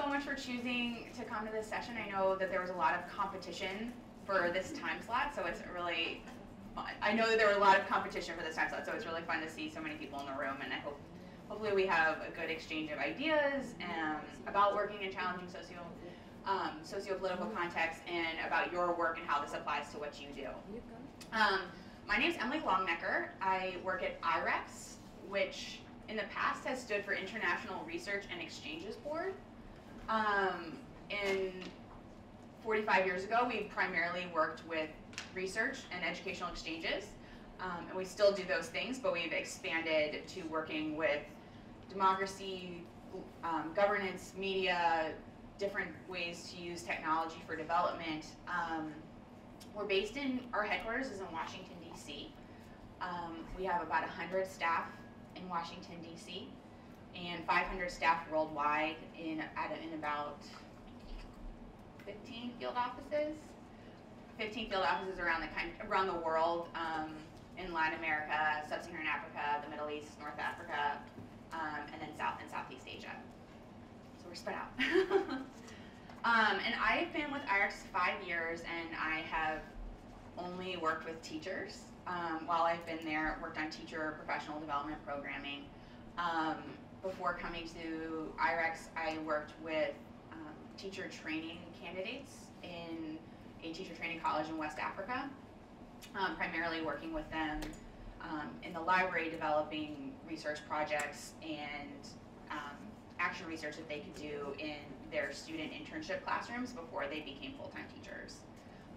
so much for choosing to come to this session. I know that there was a lot of competition for this time slot, so it's really fun. I know that there were a lot of competition for this time slot, so it's really fun to see so many people in the room, and I hopefully we have a good exchange of ideas about working in challenging socio-political contexts and about your work and how this applies to what you do. My name is Emily Longenecker. I work at IREX, which in the past has stood for International Research and Exchanges Board. 45 years ago, we primarily worked with research and educational exchanges, and we still do those things, but we've expanded to working with democracy, governance, media, different ways to use technology for development. Our headquarters is in Washington, D.C. We have about 100 staff in Washington, D.C., and 500 staff worldwide in about 15 field offices. 15 field offices around the world, in Latin America, Sub-Saharan Africa, the Middle East, North Africa, and then South and Southeast Asia. So we're spread out. And I've been with IREX 5 years, and I have only worked with teachers. While I've been there, worked on teacher professional development programming. Before coming to IREX, I worked with teacher training candidates in a teacher training college in West Africa, primarily working with them in the library, developing research projects and action research that they could do in their student internship classrooms before they became full-time teachers.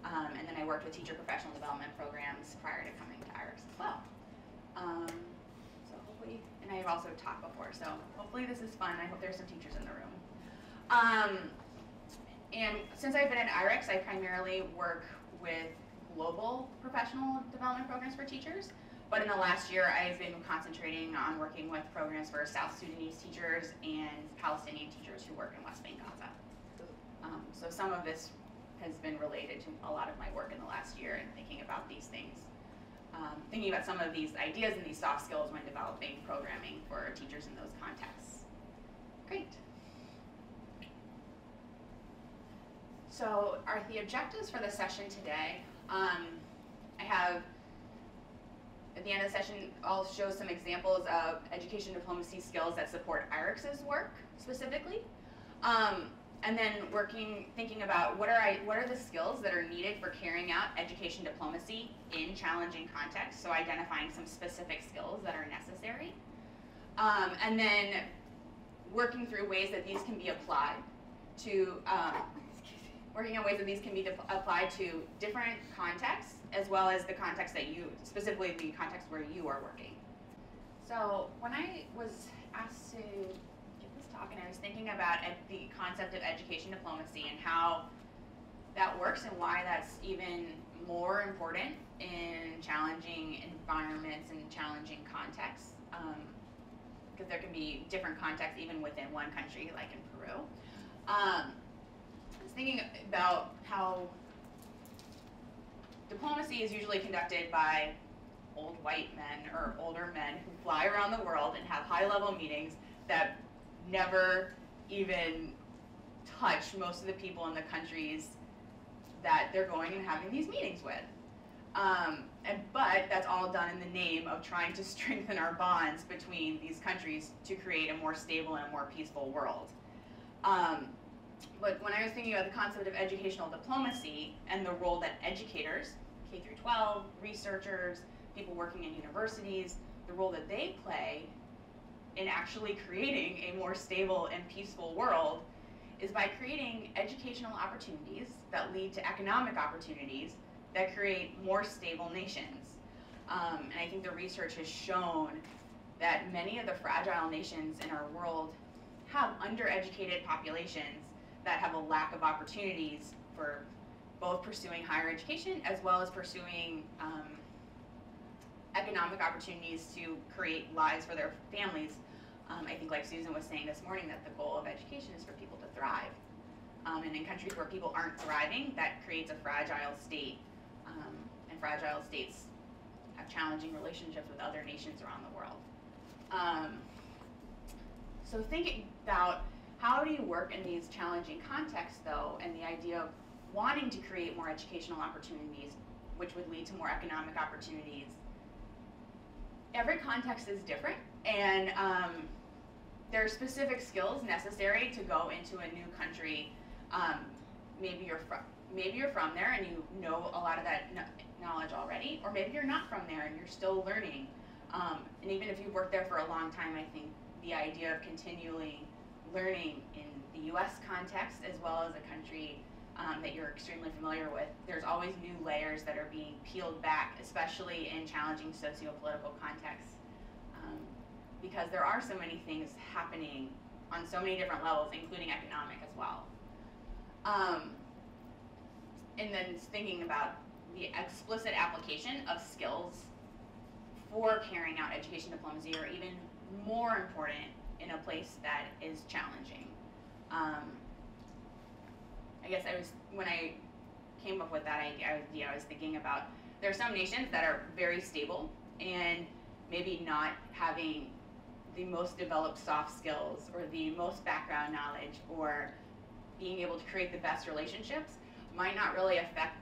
And then I worked with teacher professional development programs prior to coming to IREX as well. So hopefully, and I've also taught before, so hopefully this is fun. I hope there's some teachers in the room. And since I've been at IREX, I primarily work with global professional development programs for teachers. But in the last year, I've been concentrating on working with programs for South Sudanese teachers and Palestinian teachers who work in West Bank, Gaza. So some of this has been related to a lot of my work in the last year and thinking about these things. Thinking about some of these ideas and these soft skills when developing programming for teachers in those contexts. Great. So the objectives for the session today, I have, at the end of the session, I'll show some examples of education diplomacy skills that support IREX's work specifically. And then thinking about what are the skills that are needed for carrying out education diplomacy in challenging contexts, so identifying some specific skills that are necessary. And then working through ways that these can be applied to, applied to different contexts, as well as the context that specifically the context where you are working. So when I was asked to give this talk, and I was thinking about the concept of education diplomacy and how that works and why that's even more important in challenging environments and challenging contexts, because there can be different contexts even within one country, like in Peru. I was thinking about how diplomacy is usually conducted by old white men or older men who fly around the world and have high-level meetings that never even touch most of the people in the countries that they're going and having these meetings with. But that's all done in the name of trying to strengthen our bonds between these countries to create a more stable and a more peaceful world. But when I was thinking about the concept of educational diplomacy and the role that educators, K through 12, researchers, people working in universities, the role that they play in actually creating a more stable and peaceful world is by creating educational opportunities that lead to economic opportunities that create more stable nations. And I think the research has shown that many of the fragile nations in our world have undereducated populations that have a lack of opportunities for both pursuing higher education as well as pursuing economic opportunities to create lives for their families. I think, like Susan was saying this morning, that the goal of education is for people to thrive. And in countries where people aren't thriving, that creates a fragile state. And fragile states have challenging relationships with other nations around the world. So thinking about How do you work in these challenging contexts, though, and the idea of wanting to create more educational opportunities, which would lead to more economic opportunities? Every context is different, and there are specific skills necessary to go into a new country. Maybe you're from there and you know a lot of that knowledge already, or maybe you're not from there and you're still learning. And even if you've worked there for a long time, I think the idea of continually learning in the US context as well as a country that you're extremely familiar with, there's always new layers that are being peeled back, especially in challenging socio-political contexts, because there are so many things happening on so many different levels, including economic as well. And then thinking about the explicit application of skills for carrying out education diplomacy are even more important in a place that is challenging. I guess when I came up with that idea, I was thinking about, there are some nations that are very stable and maybe not having the most developed soft skills or the most background knowledge or being able to create the best relationships might not really affect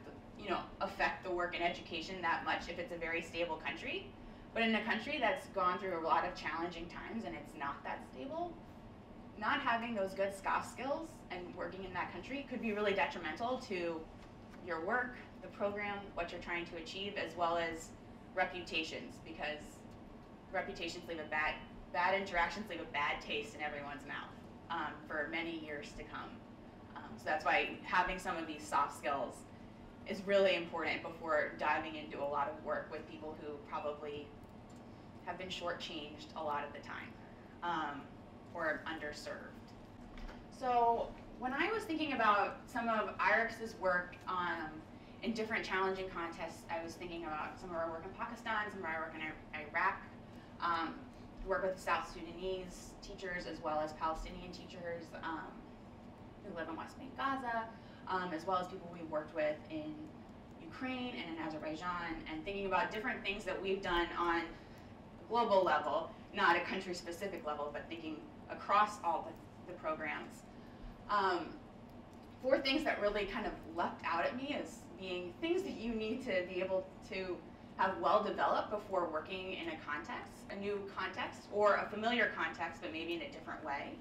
the work in education that much if it's a very stable country. But in a country that's gone through a lot of challenging times and it's not that stable, not having those good soft skills and working in that country could be really detrimental to your work, the program, what you're trying to achieve, as well as reputations, because reputations leave bad interactions leave a bad taste in everyone's mouth for many years to come. So that's why having some of these soft skills is really important before diving into a lot of work with people who probably have been shortchanged a lot of the time or underserved. So when I was thinking about some of IREX's work in different challenging contexts, I was thinking about some of our work in Pakistan, some of our work in Iraq, work with South Sudanese teachers as well as Palestinian teachers who live in West Bank, Gaza, as well as people we've worked with in Ukraine and in Azerbaijan, and thinking about different things that we've done on a global level, not a country-specific level, but thinking across all the programs. Four things that really kind of leapt out at me as being things that you need to be able to have well developed before working in a new context, or a familiar context, but maybe in a different way.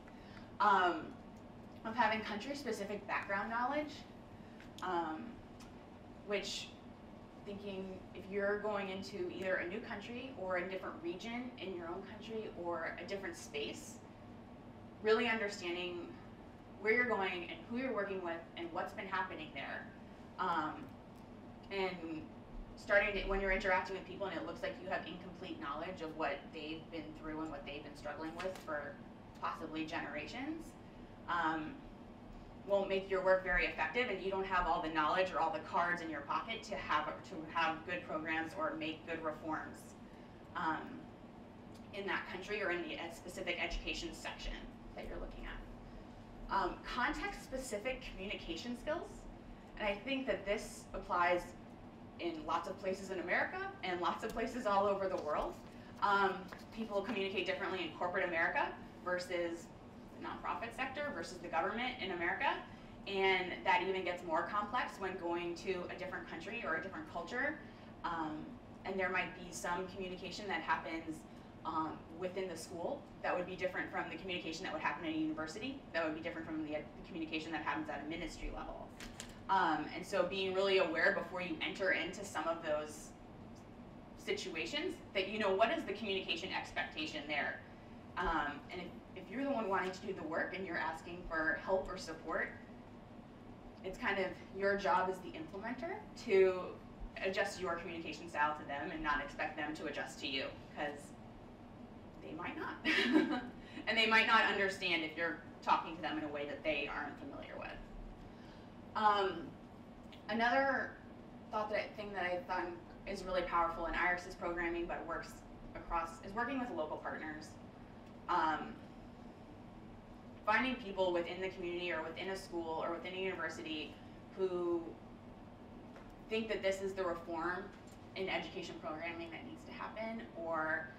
Of having country-specific background knowledge, which, thinking if you're going into either a new country or a different region in your own country or a different space, really understanding where you're going and who you're working with and what's been happening there. And starting to, when you're interacting with people and it looks like you have incomplete knowledge of what they've been through and what they've been struggling with for possibly generations, won't make your work very effective, and you don't have all the knowledge or all the cards in your pocket to have good programs or make good reforms in that country or in the specific education section that you're looking at. Context-specific communication skills, and I think that this applies in lots of places in America and lots of places all over the world. People communicate differently in corporate America versus nonprofit sector versus the government in America, and that even gets more complex when going to a different country or a different culture, and there might be some communication that happens within the school that would be different from the communication that would happen at a university, that would be different from the communication that happens at a ministry level. And so being really aware before you enter into some of those situations that you know what is the communication expectation there. And if you're the one wanting to do the work and you're asking for help or support, it's kind of your job as the implementer to adjust your communication style to them and not expect them to adjust to you, because they might not. And they might not understand if you're talking to them in a way that they aren't familiar with. Another thing that I thought is really powerful in IREX's programming, but works across, is working with local partners. Finding people within the community or within a school or within a university who think that this is the reform in education programming that needs to happen, or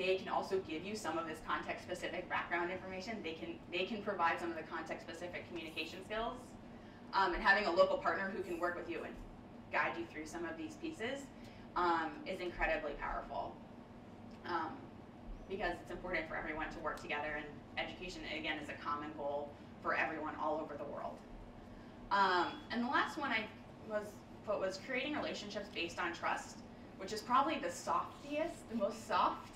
they can also give you some of this context-specific background information. They can provide some of the context-specific communication skills. And having a local partner who can work with you and guide you through some of these pieces is incredibly powerful. Because it's important for everyone to work together, and education, again, is a common goal for everyone all over the world. And the last one I put was creating relationships based on trust, which is probably the softiest, the most soft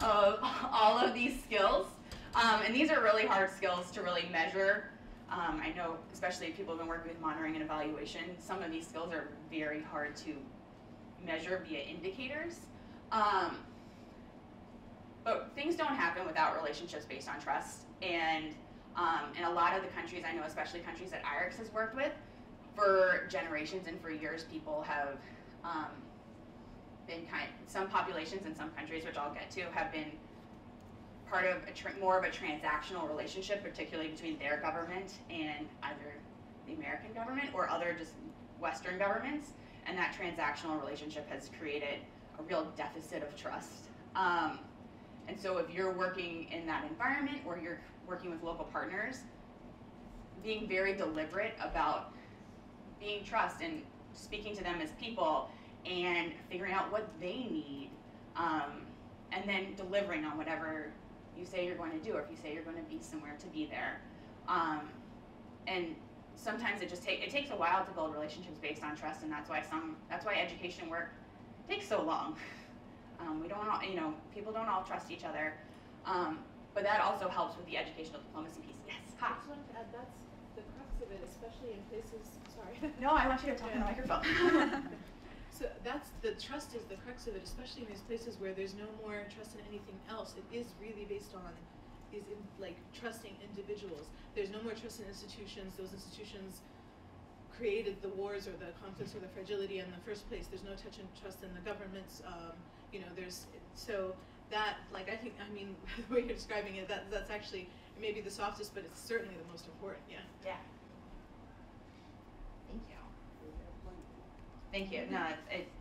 of all of these skills. And these are really hard skills to really measure. I know, especially people who've been working with monitoring and evaluation, some of these skills are very hard to measure via indicators. But things don't happen without relationships based on trust. And in a lot of the countries, I know especially countries that IREX has worked with, for generations and for years, people have been some populations in some countries, which I'll get to, have been part of more of a transactional relationship, particularly between their government and either the American government or other just Western governments. And that transactional relationship has created a real deficit of trust. And so if you're working in that environment or you're working with local partners, being very deliberate about being trust and speaking to them as people and figuring out what they need, and then delivering on whatever you say you're going to do, or if you say you're going to be somewhere, to be there. And sometimes it takes a while to build relationships based on trust, and that's why education work takes so long. We don't all, people don't all trust each other, but that also helps with the educational diplomacy piece. Yes, hi. I just wanted to add, that's the crux of it, especially in places, sorry. No, I want you to talk in the microphone. So the trust is the crux of it, especially in these places where there's no more trust in anything else. It is really based on trusting individuals. There's no more trust in institutions. Those institutions created the wars or the conflicts or the fragility in the first place. There's no trust in the governments. So that, I think, the way you're describing it, that's actually maybe the softest, but it's certainly the most important, yeah. Yeah. Thank you. Thank you. No,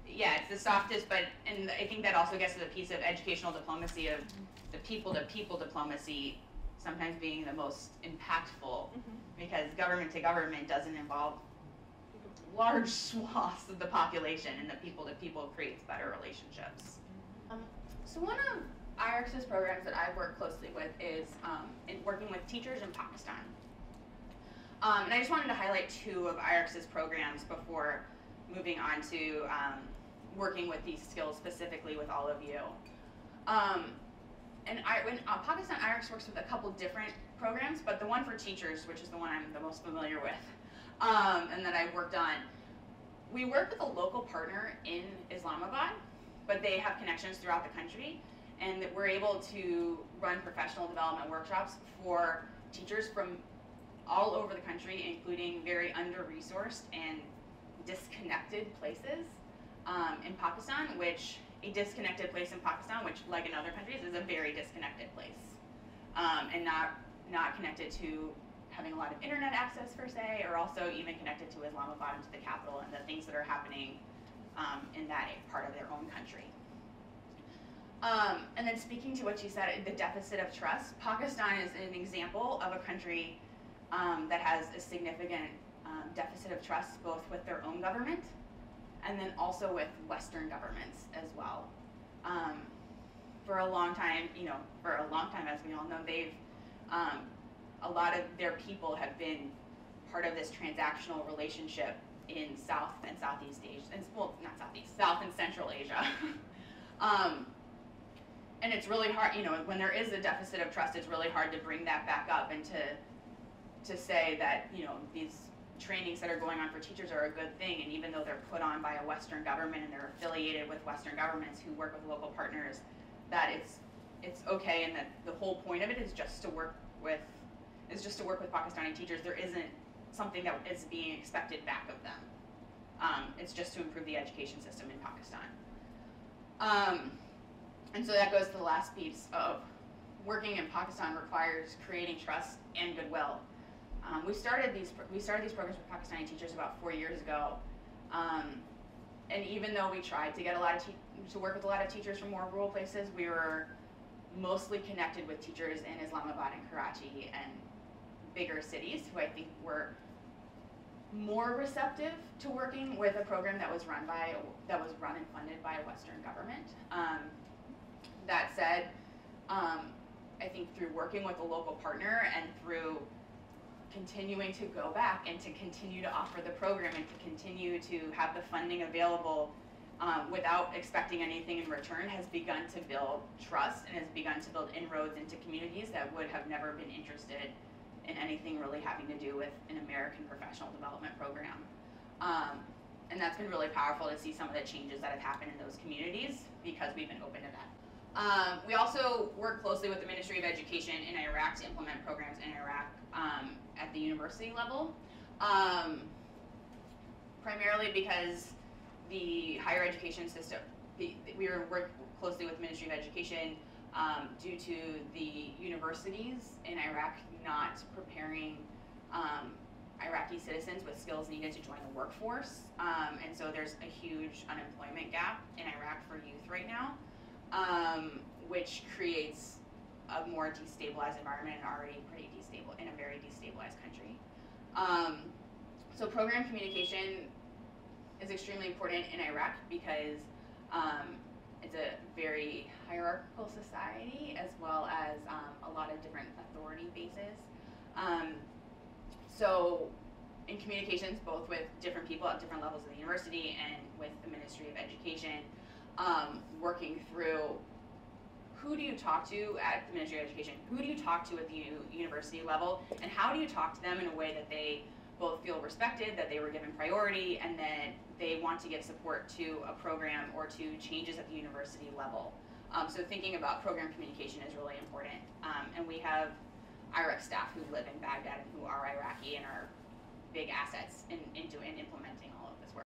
it's the softest, and I think that also gets to the piece of educational diplomacy, of the people-to-people diplomacy sometimes being the most impactful, because government to government doesn't involve large swaths of the population, and the people-to-people creates better relationships. So one of IREX's programs that I work closely with is in working with teachers in Pakistan. And I just wanted to highlight two of IREX's programs before moving on to working with these skills specifically with all of you. In Pakistan, IREX works with a couple different programs, but the one for teachers, which is the one I'm the most familiar with, and that I've worked on, we work with a local partner in Islamabad, but they have connections throughout the country, and that we're able to run professional development workshops for teachers from all over the country, including very under-resourced and disconnected places in Pakistan, which a disconnected place in Pakistan, which like in other countries is a very disconnected place, and not connected to having a lot of internet access per se, or also even connected to Islamabad and to the capital and the things that are happening in that part of their own country. And then speaking to what you said, the deficit of trust, Pakistan is an example of a country that has a significant deficit of trust, both with their own government and then also with Western governments as well. For a long time, as we all know, they've a lot of their people have been part of this transactional relationship in South and Southeast Asia, South and Central Asia. And it's really hard, when there is a deficit of trust, it's really hard to bring that back up and to say that, these trainings that are going on for teachers are a good thing, and even though they're put on by a Western government and they're affiliated with Western governments who work with local partners, that it's okay, and that the whole point of it is just to work with Pakistani teachers. There isn't something that is being expected back of them. It's just to improve the education system in Pakistan. And so that goes to the last piece of working in Pakistan requires creating trust and goodwill. We started these programs with Pakistani teachers about 4 years ago, and even though we tried to get to work with a lot of teachers from more rural places, we were mostly connected with teachers in Islamabad and Karachi and bigger cities who I think were more receptive to working with a program that was run and funded by a Western government. That said, I think through working with a local partner and through continuing to go back and to continue to offer the program and to continue to have the funding available without expecting anything in return has begun to build trust and has begun to build inroads into communities that would have never been interested in anything really having to do with an American professional development program. And that's been really powerful to see some of the changes that have happened in those communities because we've been open to that. We also work closely with the Ministry of Education in Iraq to implement programs in Iraq at the university level, primarily because the higher education system, we work closely with the Ministry of Education due to the universities in Iraq not preparing Iraqi citizens with skills needed to join the workforce. And so there's a huge unemployment gap in Iraq for youth right now, which creates a more destabilized environment and already pretty in a very destabilized country. So program communication is extremely important in Iraq because it's a very hierarchical society as well as a lot of different authority bases. So in communications, both with different people at different levels of the university and with the Ministry of Education, working through who do you talk to at the Ministry of Education, who do you talk to at the university level, and how do you talk to them in a way that they both feel respected, that they were given priority, and that they want to give support to a program or to changes at the university level. So thinking about program communication is really important. And we have IREX staff who live in Baghdad and who are Iraqi and are big assets in implementing all of this work.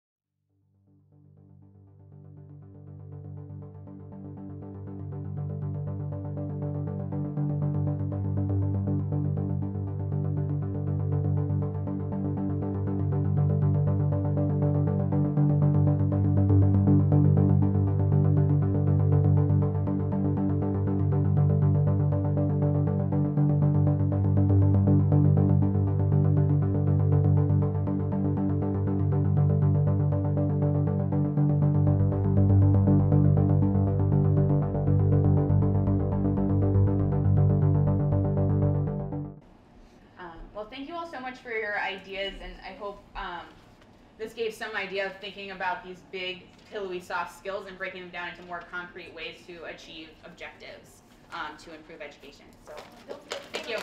Well, thank you all so much for your ideas, and I hope this gave some idea of thinking about these big, pillowy, soft skills and breaking them down into more concrete ways to achieve objectives to improve education. So, thank you.